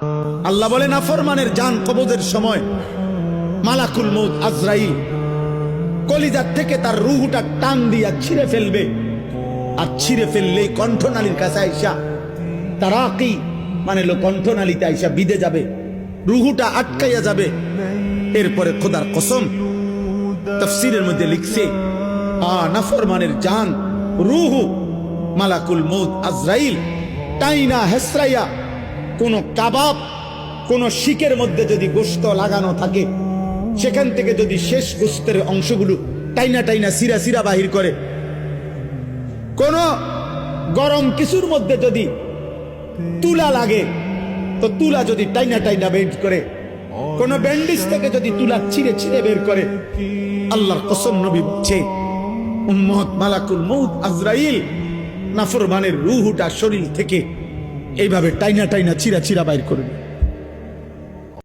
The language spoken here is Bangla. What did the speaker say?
আল্লাহ বলে নাফরমানের জান কবজের সময় মালাকুল মউত আজরাইল কলিজার থেকে তার রূহটা টান দিয়া ছিঁড়ে ফেলবে, আর ছিঁড়ে ফেললেই কণ্ঠনালীর কাছে আইসা তারাকি মানে কণ্ঠনালীতে আইসা বিদে যাবে, রূহটা আটকাইয়া যাবে। এরপরে খোদার কসম তাফসীরের মধ্যে লিখছে নাফরমানের জান রূহ মালাকুল মউত আজরাইল টাইনা হেসরাইয়া কোন কাবাব কোন শিকের মধ্যে যদি গোশত লাগানো থাকে সেখান থেকে যদি শেষ গোশতের অংশগুলো টাইনা টাইনা সিরা সিরা বাহির করে, কোন গরম কিছুর মধ্যে যদি তুলা লাগে তো তুলা যদি টাইনা টাইনা বের করে, কোন ব্যান্ডেজ থেকে যদি তুলা ছিঁড়ে ছিঁড়ে বের করে, আল্লাহর কসম নবী বলছে উম্মত মালাকুল মউত আজরাইল নাফরমানের রূহটা শরীর থেকে এইভাবে টাইনা টাইনা চিরা চিরা বাইর করবে।